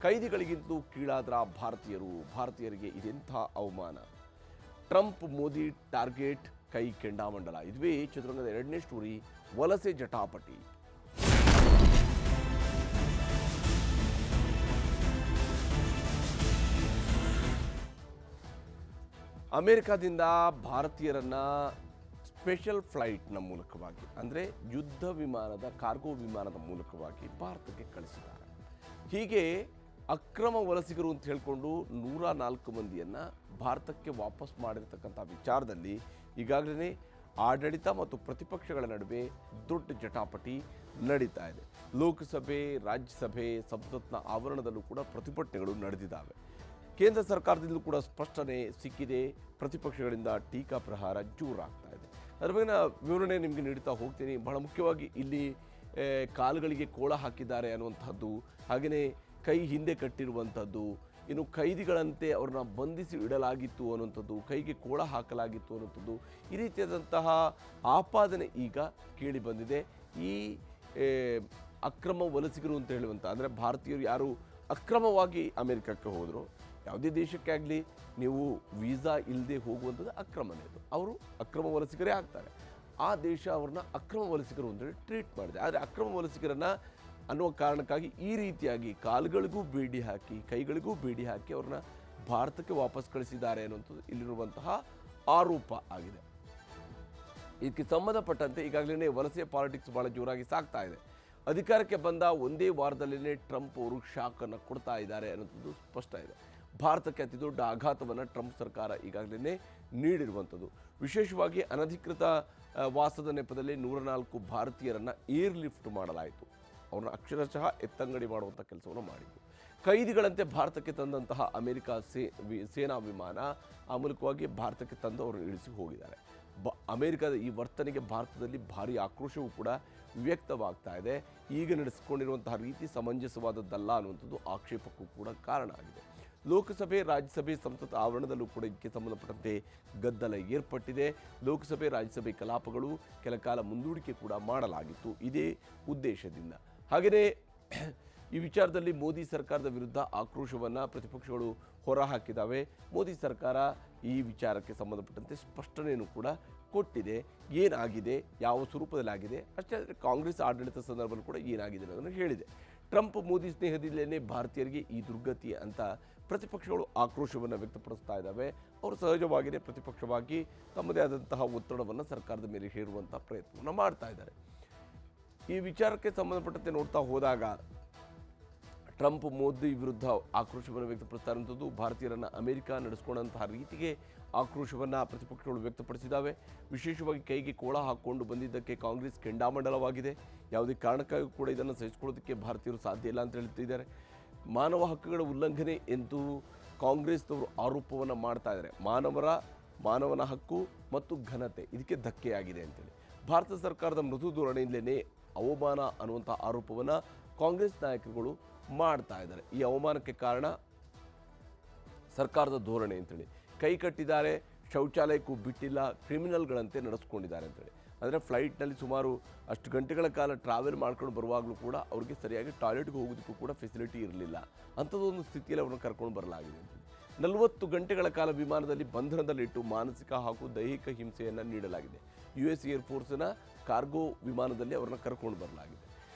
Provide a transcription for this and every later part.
ಕೈದಿಗಳಿಗಿಂತಲೂ ಕೀಳಾದ್ರ ಭಾರತೀಯರಿಗೆ ಇದೆಂಥ ಅವಮಾನ. ಟ್ರಂಪ್ ಮೋದಿ ಟಾರ್ಗೆಟ್ ಕೈ ಕೆಂಡಾಮಂಡಲ. ಇದುವೇ ಚಿತ್ರರಂಗದ ಎರಡನೇ ಸ್ಟೋರಿ, ವಲಸೆ ಜಟಾಪಟಿ. ಅಮೆರಿಕಾದಿಂದ ಭಾರತೀಯರನ್ನ ಸ್ಪೆಷಲ್ ಫ್ಲೈಟ್ನ ಮೂಲಕವಾಗಿ, ಅಂದರೆ ಯುದ್ಧ ವಿಮಾನದ ಕಾರ್ಗೋ ವಿಮಾನದ ಮೂಲಕವಾಗಿ ಭಾರತಕ್ಕೆ ಕಳಿಸಿದ್ದಾರೆ. ಹೀಗೆ ಅಕ್ರಮ ವಲಸಿಗರು ಅಂತ ಹೇಳಿಕೊಂಡು 104 ಮಂದಿಯನ್ನು ಭಾರತಕ್ಕೆ ವಾಪಸ್ ಮಾಡಿರ್ತಕ್ಕಂಥ ವಿಚಾರದಲ್ಲಿ ಈಗಾಗಲೇ ಆಡಳಿತ ಮತ್ತು ಪ್ರತಿಪಕ್ಷಗಳ ನಡುವೆ ದೊಡ್ಡ ಜಟಾಪಟಿ ನಡೀತಾ ಇದೆ. ಲೋಕಸಭೆ, ರಾಜ್ಯಸಭೆ, ಸಂಸತ್ನ ಆವರಣದಲ್ಲೂ ಕೂಡ ಪ್ರತಿಭಟನೆಗಳು ನಡೆದಿದ್ದಾವೆ. ಕೇಂದ್ರ ಸರ್ಕಾರದಿಂದಲೂ ಕೂಡ ಸ್ಪಷ್ಟನೆ ಸಿಕ್ಕಿದೆ. ಪ್ರತಿಪಕ್ಷಗಳಿಂದ ಟೀಕಾ ಪ್ರಹಾರ ಜೋರಾಗ್ತಾ ಇದೆ. ಅದರ ಬಗ್ಗೆ ವಿವರಣೆ ನಿಮಗೆ ನೀಡ್ತಾ ಹೋಗ್ತೀನಿ. ಬಹಳ ಮುಖ್ಯವಾಗಿ ಇಲ್ಲಿ ಕಾಲುಗಳಿಗೆ ಕೋಳ ಹಾಕಿದ್ದಾರೆ ಅನ್ನುವಂಥದ್ದು, ಹಾಗೆಯೇ ಕೈ ಹಿಂದೆ ಕಟ್ಟಿರುವಂಥದ್ದು, ಇನ್ನು ಕೈದಿಗಳಂತೆ ಅವ್ರನ್ನ ಬಂಧಿಸಿ ಇಡಲಾಗಿತ್ತು ಅನ್ನುವಂಥದ್ದು, ಕೈಗೆ ಕೋಳ ಹಾಕಲಾಗಿತ್ತು ಅನ್ನುವಂಥದ್ದು, ಈ ರೀತಿಯಾದಂತಹ ಆಪಾದನೆ ಈಗ ಕೇಳಿ ಬಂದಿದೆ. ಈ ಅಕ್ರಮ ವಲಸಿಗರು ಅಂತ ಹೇಳುವಂಥ, ಅಂದರೆ ಭಾರತೀಯರು ಯಾರು ಅಕ್ರಮವಾಗಿ ಅಮೆರಿಕಕ್ಕೆ ಹೋದರು, ಯಾವುದೇ ದೇಶಕ್ಕೆ ಆಗಲಿ ನೀವು ವೀಸಾ ಇಲ್ಲದೆ ಹೋಗುವಂಥದ್ದು ಅಕ್ರಮನೇ. ಅದು ಅವರು ಅಕ್ರಮ ವಲಸಿಗರೇ ಆಗ್ತಾರೆ. ಆ ದೇಶ ಅವ್ರನ್ನ ಅಕ್ರಮ ವಲಸಿಗರು ಅಂತೇಳಿ ಟ್ರೀಟ್ ಮಾಡಿದೆ. ಆದರೆ ಅಕ್ರಮ ವಲಸಿಗರನ್ನು ಅನ್ನುವ ಕಾರಣಕ್ಕಾಗಿ ಈ ರೀತಿಯಾಗಿ ಕಾಲುಗಳಿಗೂ ಬೇಡಿ ಹಾಕಿ, ಕೈಗಳಿಗೂ ಬೇಡಿ ಹಾಕಿ ಅವ್ರನ್ನ ಭಾರತಕ್ಕೆ ವಾಪಸ್ ಕಳಿಸಿದ್ದಾರೆ ಅನ್ನುವಂಥದ್ದು ಇಲ್ಲಿರುವಂತಹ ಆರೋಪ ಆಗಿದೆ. ಇದಕ್ಕೆ ಸಂಬಂಧಪಟ್ಟಂತೆ ಈಗಾಗಲೇ ವಲಸೆ ಪಾಲಿಟಿಕ್ಸ್ ಭಾಳ ಜೋರಾಗಿ ಸಾಗ್ತಾ ಇದೆ. ಅಧಿಕಾರಕ್ಕೆ ಬಂದ ಒಂದೇ ವಾರದಲ್ಲೇ ಟ್ರಂಪ್ ಅವರು ಶಾಕನ್ನು ಕೊಡ್ತಾ ಇದ್ದಾರೆ ಅನ್ನೋಂಥದ್ದು ಸ್ಪಷ್ಟ ಇದೆ. ಭಾರತಕ್ಕೆ ಅತಿ ದೊಡ್ಡ ಆಘಾತವನ್ನು ಟ್ರಂಪ್ ಸರ್ಕಾರ ಈಗಾಗಲೇ ನೀಡಿರುವಂಥದ್ದು. ವಿಶೇಷವಾಗಿ ಅನಧಿಕೃತ ವಾಸದ ನೆಪದಲ್ಲಿ 104 ಭಾರತೀಯರನ್ನು ಏರ್ ಲಿಫ್ಟ್ ಮಾಡಲಾಯಿತು. ಅವ್ರನ್ನ ಅಕ್ಷರಶಃ ಎತ್ತಂಗಡಿ ಮಾಡುವಂಥ ಕೆಲಸವನ್ನು ಮಾಡಿದ್ದು. ಕೈದಿಗಳಂತೆ ಭಾರತಕ್ಕೆ ತಂದಂತಹ ಅಮೆರಿಕ ಸೇನಾ ವಿಮಾನ ಆ ಮೂಲಕವಾಗಿ ಭಾರತಕ್ಕೆ ತಂದು ಅವರು ಇಳಿಸಿ ಹೋಗಿದ್ದಾರೆ. ಅಮೆರಿಕದ ಈ ವರ್ತನೆಗೆ ಭಾರತದಲ್ಲಿ ಭಾರಿ ಆಕ್ರೋಶವೂ ಕೂಡ ವ್ಯಕ್ತವಾಗ್ತಾ ಇದೆ. ಈಗ ನಡೆಸಿಕೊಂಡಿರುವಂತಹ ರೀತಿ ಸಮಂಜಸವಾದದ್ದಲ್ಲ ಅನ್ನುವಂಥದ್ದು ಆಕ್ಷೇಪಕ್ಕೂ ಕೂಡ ಕಾರಣ ಆಗಿದೆ. ಲೋಕಸಭೆ, ರಾಜ್ಯಸಭೆ, ಸಂಸತ್ ಆವರಣದಲ್ಲೂ ಕೂಡ ಇದಕ್ಕೆ ಸಂಬಂಧಪಟ್ಟಂತೆ ಗದ್ದಲ ಏರ್ಪಟ್ಟಿದೆ. ಲೋಕಸಭೆ, ರಾಜ್ಯಸಭೆ ಕಲಾಪಗಳು ಕೆಲ ಕಾಲ ಮುಂದೂಡಿಕೆ ಕೂಡ ಮಾಡಲಾಗಿತ್ತು ಇದೇ ಉದ್ದೇಶದಿಂದ. ಹಾಗೆಯೇ ಈ ವಿಚಾರದಲ್ಲಿ ಮೋದಿ ಸರ್ಕಾರದ ವಿರುದ್ಧ ಆಕ್ರೋಶವನ್ನು ಪ್ರತಿಪಕ್ಷಗಳು ಹೊರಹಾಕಿದ್ದಾವೆ. ಮೋದಿ ಸರ್ಕಾರ ಈ ವಿಚಾರಕ್ಕೆ ಸಂಬಂಧಪಟ್ಟಂತೆ ಸ್ಪಷ್ಟನೆಯನ್ನು ಕೂಡ ಕೊಟ್ಟಿದೆ. ಏನಾಗಿದೆ, ಯಾವ ಸ್ವರೂಪದಲ್ಲಾಗಿದೆ, ಅಷ್ಟೇ ಆದರೆ ಕಾಂಗ್ರೆಸ್ ಆಡಳಿತ ಸಂದರ್ಭದಲ್ಲಿ ಕೂಡ ಏನಾಗಿದೆ ಅನ್ನೋದನ್ನು ಹೇಳಿದೆ. ಟ್ರಂಪ್ ಮೋದಿ ಸ್ನೇಹದಿಂದಲೇ ಭಾರತೀಯರಿಗೆ ಈ ದುರ್ಗತಿ ಅಂತ ಪ್ರತಿಪಕ್ಷಗಳು ಆಕ್ರೋಶವನ್ನು ವ್ಯಕ್ತಪಡಿಸ್ತಾ ಇದ್ದಾವೆ. ಅವರು ಸಹಜವಾಗಿಯೇ ಪ್ರತಿಪಕ್ಷವಾಗಿ ತಮ್ಮದೇ ಆದಂತಹ ಒತ್ತಡವನ್ನು ಸರ್ಕಾರದ ಮೇಲೆ ಹೇರುವಂಥ ಪ್ರಯತ್ನವನ್ನು ಮಾಡ್ತಾ ಇದ್ದಾರೆ. ಈ ವಿಚಾರಕ್ಕೆ ಸಂಬಂಧಪಟ್ಟಂತೆ ನೋಡ್ತಾ ಹೋದಾಗ ಟ್ರಂಪ್ ಮೋದಿ ವಿರುದ್ಧ ಆಕ್ರೋಶವನ್ನು ವ್ಯಕ್ತಪಡಿಸ್ತಾ ಇರುವಂಥದ್ದು, ಭಾರತೀಯರನ್ನು ಅಮೆರಿಕ ನಡೆಸ್ಕೊಂಡಂತಹ ರೀತಿಗೆ ಆಕ್ರೋಶವನ್ನು ಪ್ರತಿಪಕ್ಷಗಳು ವ್ಯಕ್ತಪಡಿಸಿದ್ದಾವೆ. ವಿಶೇಷವಾಗಿ ಕೈಗೆ ಕೋಳ ಹಾಕ್ಕೊಂಡು ಬಂದಿದ್ದಕ್ಕೆ ಕಾಂಗ್ರೆಸ್ ಕೆಂಡಾಮಂಡಲವಾಗಿದೆ. ಯಾವುದೇ ಕಾರಣಕ್ಕಾಗಿ ಕೂಡ ಇದನ್ನು ಸಹಿಸಿಕೊಳ್ಳೋದಕ್ಕೆ ಭಾರತೀಯರು ಸಾಧ್ಯ ಇಲ್ಲ ಅಂತ ಹೇಳ್ತಿದ್ದಾರೆ. ಮಾನವ ಹಕ್ಕುಗಳ ಉಲ್ಲಂಘನೆ ಎಂದು ಕಾಂಗ್ರೆಸ್ನವರು ಆರೋಪವನ್ನು ಮಾಡ್ತಾ ಇದ್ದಾರೆ. ಮಾನವನ ಹಕ್ಕು ಮತ್ತು ಘನತೆ ಇದಕ್ಕೆ ಧಕ್ಕೆಯಾಗಿದೆ ಅಂತೇಳಿ ಭಾರತ ಸರ್ಕಾರದ ಮೃದು ಧೋರಣೆಯಿಂದಲೇ ಅವಮಾನ ಅನ್ನುವಂಥ ಆರೋಪವನ್ನು ಕಾಂಗ್ರೆಸ್ ನಾಯಕರುಗಳು ಮಾಡ್ತಾ ಇದ್ದಾರೆ. ಈ ಅವಮಾನಕ್ಕೆ ಕಾರಣ ಸರ್ಕಾರದ ಧೋರಣೆ ಅಂತೇಳಿ. ಕೈ ಕಟ್ಟಿದ್ದಾರೆ, ಶೌಚಾಲಯಕ್ಕೂ ಬಿಟ್ಟಿಲ್ಲ, ಕ್ರಿಮಿನಲ್ಗಳಂತೆ ನಡೆಸ್ಕೊಂಡಿದ್ದಾರೆ ಅಂತೇಳಿ. ಅಂದರೆ ಫ್ಲೈಟ್ನಲ್ಲಿ ಸುಮಾರು ಅಷ್ಟು ಗಂಟೆಗಳ ಕಾಲ ಟ್ರಾವೆಲ್ ಮಾಡ್ಕೊಂಡು ಬರುವಾಗಲೂ ಕೂಡ ಅವ್ರಿಗೆ ಸರಿಯಾಗಿ ಟಾಯ್ಲೆಟ್ಗೆ ಹೋಗೋದಕ್ಕೂ ಕೂಡ ಫೆಸಿಲಿಟಿ ಇರಲಿಲ್ಲ. ಅಂಥದ್ದೊಂದು ಸ್ಥಿತಿಯಲ್ಲಿ ಅವ್ರನ್ನ ಕರ್ಕೊಂಡು ಬರಲಾಗಿದೆ ಅಂತೇಳಿ. 40 ಗಂಟೆಗಳ ಕಾಲ ವಿಮಾನದಲ್ಲಿ ಬಂಧನದಲ್ಲಿಟ್ಟು ಮಾನಸಿಕ ಹಾಗೂ ದೈಹಿಕ ಹಿಂಸೆಯನ್ನು ನೀಡಲಾಗಿದೆ. US ಏರ್ಫೋರ್ಸ್ನ ಕಾರ್ಗೋ ವಿಮಾನದಲ್ಲಿ ಅವ್ರನ್ನ ಕರ್ಕೊಂಡು ಬರಲಾಗಿದೆ.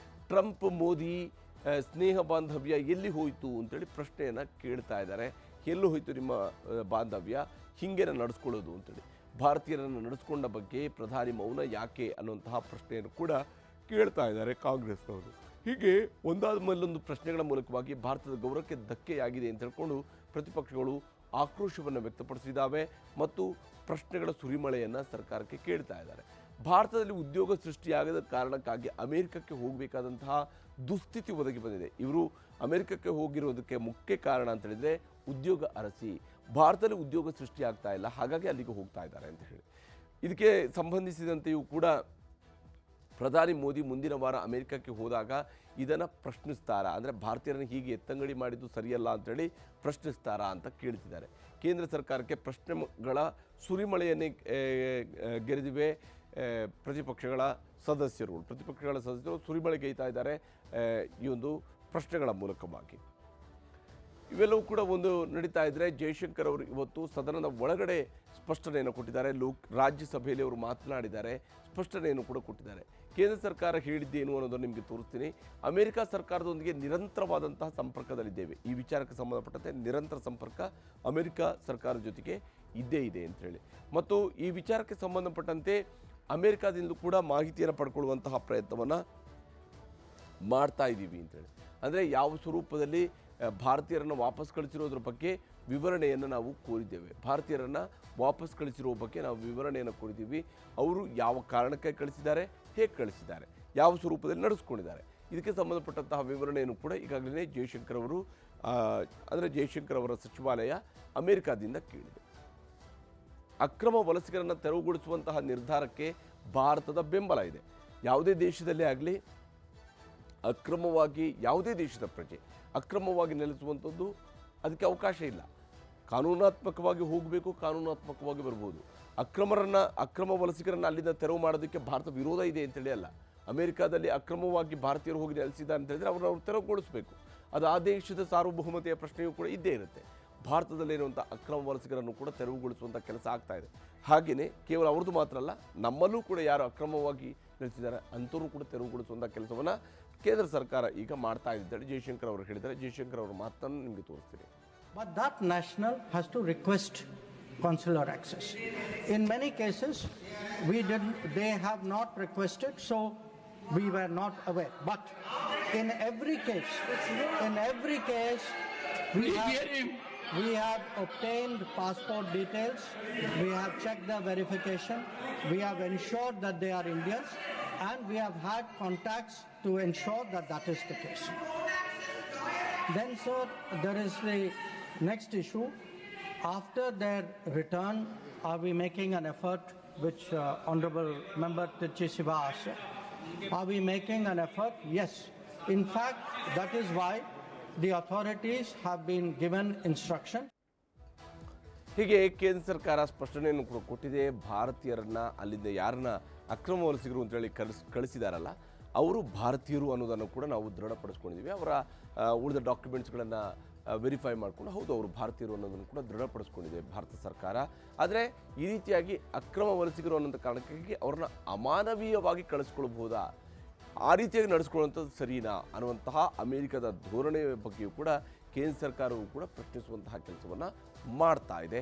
ಟ್ರಂಪ್ ಮೋದಿ ಸ್ನೇಹ ಬಾಂಧವ್ಯ ಎಲ್ಲಿ ಹೋಯಿತು ಅಂತೇಳಿ ಪ್ರಶ್ನೆಯನ್ನು ಕೇಳ್ತಾ ಇದ್ದಾರೆ. ಎಲ್ಲೂ ಹೋಯಿತು ನಿಮ್ಮ ಬಾಂಧವ್ಯ, ಹೀಗೇನ ನಡೆಸ್ಕೊಳ್ಳೋದು ಅಂತೇಳಿ. ಭಾರತೀಯರನ್ನು ನಡೆಸ್ಕೊಂಡ ಬಗ್ಗೆ ಪ್ರಧಾನಿ ಮೌನ ಯಾಕೆ ಅನ್ನುವಂತಹ ಪ್ರಶ್ನೆಯನ್ನು ಕೂಡ ಕೇಳ್ತಾ ಇದ್ದಾರೆ ಕಾಂಗ್ರೆಸ್ನವರು. ಹೀಗೆ ಒಂದಾದ ಮೇಲೊಂದು ಪ್ರಶ್ನೆಗಳ ಮೂಲಕವಾಗಿ ಭಾರತದ ಗೌರವಕ್ಕೆ ಧಕ್ಕೆಯಾಗಿದೆ ಅಂತ ಹೇಳ್ಕೊಂಡು ಪ್ರತಿಪಕ್ಷಗಳು ಆಕ್ರೋಶವನ್ನು ವ್ಯಕ್ತಪಡಿಸಿದ್ದಾವೆ ಮತ್ತು ಪ್ರಶ್ನೆಗಳ ಸುರಿಮಳೆಯನ್ನು ಸರ್ಕಾರಕ್ಕೆ ಕೇಳ್ತಾ ಇದ್ದಾರೆ. ಭಾರತದಲ್ಲಿ ಉದ್ಯೋಗ ಸೃಷ್ಟಿಯಾಗದ ಕಾರಣಕ್ಕಾಗಿ ಅಮೆರಿಕಕ್ಕೆ ಹೋಗಬೇಕಾದಂತಹ ದುಸ್ಥಿತಿ ಒದಗಿ ಬಂದಿದೆ. ಇವರು ಅಮೆರಿಕಕ್ಕೆ ಹೋಗಿರೋದಕ್ಕೆ ಮುಖ್ಯ ಕಾರಣ ಅಂತ ಹೇಳಿದರೆ ಉದ್ಯೋಗ ಅರಸಿ, ಭಾರತದಲ್ಲಿ ಉದ್ಯೋಗ ಸೃಷ್ಟಿಯಾಗ್ತಾ ಇಲ್ಲ, ಹಾಗಾಗಿ ಅಲ್ಲಿಗೆ ಹೋಗ್ತಾ ಇದ್ದಾರೆ ಅಂತ ಹೇಳಿ. ಇದಕ್ಕೆ ಸಂಬಂಧಿಸಿದಂತೆಯೂ ಕೂಡ ಪ್ರಧಾನಿ ಮೋದಿ ಮುಂದಿನ ವಾರ ಅಮೆರಿಕಕ್ಕೆ ಹೋದಾಗ ಇದನ್ನು ಪ್ರಶ್ನಿಸ್ತಾರಾ, ಅಂದರೆ ಭಾರತೀಯರನ್ನು ಹೀಗೆ ಎತ್ತಂಗಡಿ ಮಾಡಿದ್ದು ಸರಿಯಲ್ಲ ಅಂಥೇಳಿ ಪ್ರಶ್ನಿಸ್ತಾರಾ ಅಂತ ಕೇಳ್ತಿದ್ದಾರೆ. ಕೇಂದ್ರ ಸರ್ಕಾರಕ್ಕೆ ಪ್ರಶ್ನೆಗಳ ಸುರಿಮಳೆಯನ್ನೇ ಗೆರೆದಿವೆ ಪ್ರತಿಪಕ್ಷಗಳ ಸದಸ್ಯರು ಸುರಿಮಳೆ ಗೈತಾ ಇದ್ದಾರೆ ಈ ಒಂದು ಪ್ರಶ್ನೆಗಳ ಮೂಲಕವಾಗಿ. ಇವೆಲ್ಲವೂ ಕೂಡ ಒಂದು ನಡೀತಾ ಇದ್ದರೆ ಜಯಶಂಕರ್ ಅವರು ಇವತ್ತು ಸದನದ ಒಳಗಡೆ ಸ್ಪಷ್ಟನೆಯನ್ನು ಕೊಟ್ಟಿದ್ದಾರೆ. ರಾಜ್ಯಸಭೆಯಲ್ಲಿ ಅವರು ಮಾತನಾಡಿದ್ದಾರೆ, ಸ್ಪಷ್ಟನೆಯನ್ನು ಕೂಡ ಕೊಟ್ಟಿದ್ದಾರೆ. ಕೇಂದ್ರ ಸರ್ಕಾರ ಹೇಳಿದ್ದೇನು ಅನ್ನೋದನ್ನು ನಿಮಗೆ ತೋರಿಸ್ತೀನಿ. ಅಮೆರಿಕ ಸರ್ಕಾರದೊಂದಿಗೆ ನಿರಂತರವಾದಂತಹ ಸಂಪರ್ಕದಲ್ಲಿದ್ದೇವೆ. ಈ ವಿಚಾರಕ್ಕೆ ಸಂಬಂಧಪಟ್ಟಂತೆ ನಿರಂತರ ಸಂಪರ್ಕ ಅಮೆರಿಕ ಸರ್ಕಾರದ ಜೊತೆಗೆ ಇದ್ದೇ ಇದೆ ಅಂತೇಳಿ, ಮತ್ತು ಈ ವಿಚಾರಕ್ಕೆ ಸಂಬಂಧಪಟ್ಟಂತೆ ಅಮೆರಿಕದಿಂದ ಕೂಡ ಮಾಹಿತಿಯನ್ನು ಪಡ್ಕೊಳ್ಳುವಂತಹ ಪ್ರಯತ್ನವನ್ನು ಮಾಡ್ತಾ ಇದ್ದೀವಿ ಅಂತೇಳಿ. ಅಂದರೆ ಯಾವ ಸ್ವರೂಪದಲ್ಲಿ ಭಾರತೀಯರನ್ನು ವಾಪಸ್ ಕಳಿಸಿರೋದ್ರ ಬಗ್ಗೆ ವಿವರಣೆಯನ್ನು ನಾವು ಕೋರಿದ್ದೇವೆ. ಭಾರತೀಯರನ್ನು ವಾಪಸ್ ಕಳಿಸಿರೋ ಬಗ್ಗೆ ನಾವು ವಿವರಣೆಯನ್ನು ಕೋರಿದ್ದೀವಿ. ಅವರು ಯಾವ ಕಾರಣಕ್ಕೆ ಕಳಿಸಿದ್ದಾರೆ, ಹೇಗೆ ಕಳಿಸಿದ್ದಾರೆ, ಯಾವ ಸ್ವರೂಪದಲ್ಲಿ ನಡೆಸ್ಕೊಂಡಿದ್ದಾರೆ, ಇದಕ್ಕೆ ಸಂಬಂಧಪಟ್ಟಂತಹ ವಿವರಣೆಯನ್ನು ಕೂಡ ಈಗಾಗಲೇ ಜಯಶಂಕರ್ ಅವರು ಅಂದರೆ ಜಯಶಂಕರ್ ಅವರ ಸಚಿವಾಲಯ ಅಮೆರಿಕಾದಿಂದ ಕೇಳಿದೆ. ಅಕ್ರಮ ವಲಸಿಗರನ್ನು ತೆರವುಗೊಳಿಸುವಂತಹ ನಿರ್ಧಾರಕ್ಕೆ ಭಾರತದ ಬೆಂಬಲ ಇದೆ. ಯಾವುದೇ ದೇಶದಲ್ಲೇ ಆಗಲಿ ಅಕ್ರಮವಾಗಿ ಯಾವುದೇ ದೇಶದ ಪ್ರಜೆ ಅಕ್ರಮವಾಗಿ ನೆಲೆಸುವಂಥದ್ದು ಅದಕ್ಕೆ ಅವಕಾಶ ಇಲ್ಲ. ಕಾನೂನಾತ್ಮಕವಾಗಿ ಹೋಗಬೇಕು, ಕಾನೂನಾತ್ಮಕವಾಗಿ ಬರ್ಬೋದು. ಅಕ್ರಮ ವಲಸಿಗರನ್ನು ಅಲ್ಲಿಂದ ತೆರವು ಮಾಡೋದಕ್ಕೆ ಭಾರತ ವಿರೋಧ ಇದೆ ಅಂತೇಳಿ ಅಲ್ಲ. ಅಮೆರಿಕಾದಲ್ಲಿ ಅಕ್ರಮವಾಗಿ ಭಾರತೀಯರು ಹೋಗಿ ನೆಲೆಸಿದ್ದಾರೆ ಅಂತ ಹೇಳಿದ್ರೆ ಅವ್ರು ತೆರವುಗೊಳಿಸಬೇಕು. ಅದು ಆ ದೇಶದ ಸಾರ್ವಭೌಮತೆಯ ಪ್ರಶ್ನೆಯೂ ಕೂಡ ಇದ್ದೇ ಇರುತ್ತೆ. ಭಾರತದಲ್ಲಿರುವಂಥ ಅಕ್ರಮ ವಲಸಿಗರನ್ನು ಕೂಡ ತೆರವುಗೊಳಿಸುವಂಥ ಕೆಲಸ ಆಗ್ತಾ ಇದೆ. ಹಾಗೆಯೇ ಕೇವಲ ಅವ್ರದ್ದು ಮಾತ್ರ ಅಲ್ಲ, ನಮ್ಮಲ್ಲೂ ಕೂಡ ಯಾರು ಅಕ್ರಮವಾಗಿ ನೆಲೆಸಿದ್ದಾರೆ ಅಂಥವ್ರು ಕೂಡ ತೆರವುಗೊಳಿಸುವಂಥ ಕೆಲಸವನ್ನು ಕೇಂದ್ರ ಸರ್ಕಾರ ಈಗ ಮಾಡ್ತಾ ಇದೆ ಜಯಶಂಕರ್ ಅವರು ಹೇಳಿದ್ದಾರೆ. ಜಯಶಂಕರ್ ಅವರ ಮಾತನ್ನು ನಿಮಗೆ ತೋರಿಸ್ತೀನಿ. But that national has to request consular access. In many cases, they have not requested, so we were not aware. But in every case, we have obtained passport details, we have checked the verification, we have ensured that they are Indians, and we have had contacts to ensure that that is the case. Then, sir, there is the next issue. After their return, are we making an effort, which Honorable Member Tirchi Siva asked? Are we making an effort? Yes. In fact, that is why the authorities have been given instruction. ಹೀಗೆ ಕೇಂದ್ರ ಸರ್ಕಾರ ಸ್ಪಷ್ಟನೆಯನ್ನು ಕೂಡ ಕೊಟ್ಟಿದೆ. ಭಾರತೀಯರನ್ನ ಅಲ್ಲಿಂದ ಯಾರನ್ನ ಅಕ್ರಮ ವಲಸಿಗರು ಅಂತೇಳಿ ಕಳಿಸಿದಾರಲ್ಲ ಅವರು ಭಾರತೀಯರು ಅನ್ನೋದನ್ನು ಕೂಡ ನಾವು ದೃಢಪಡಿಸ್ಕೊಂಡಿದ್ದೀವಿ. ಅವರ ಉಳಿದ ಡಾಕ್ಯುಮೆಂಟ್ಸ್ಗಳನ್ನು ವೆರಿಫೈ ಮಾಡಿಕೊಂಡು ಹೌದು ಅವರು ಭಾರತೀಯರು ಅನ್ನೋದನ್ನು ಕೂಡ ದೃಢಪಡಿಸ್ಕೊಂಡಿದೆ ಭಾರತ ಸರ್ಕಾರ. ಆದರೆ ಈ ರೀತಿಯಾಗಿ ಅಕ್ರಮ ವಲಸಿಗರು ಅನ್ನೋಂಥ ಕಾರಣಕ್ಕಾಗಿ ಅವ್ರನ್ನ ಅಮಾನವೀಯವಾಗಿ ಕಳಿಸ್ಕೊಳ್ಬಹುದಾ, ಆ ರೀತಿಯಾಗಿ ನಡೆಸ್ಕೊಳ್ಳುವಂಥದ್ದು ಸರಿನಾ ಅನ್ನುವಂತಹ ಅಮೆರಿಕದ ಧೋರಣೆಯ ಬಗ್ಗೆಯೂ ಕೂಡ ಕೇಂದ್ರ ಸರ್ಕಾರವು ಕೂಡ ಪ್ರಶ್ನಿಸುವಂತಹ ಕೆಲಸವನ್ನು ಮಾಡ್ತಾ ಇದೆ.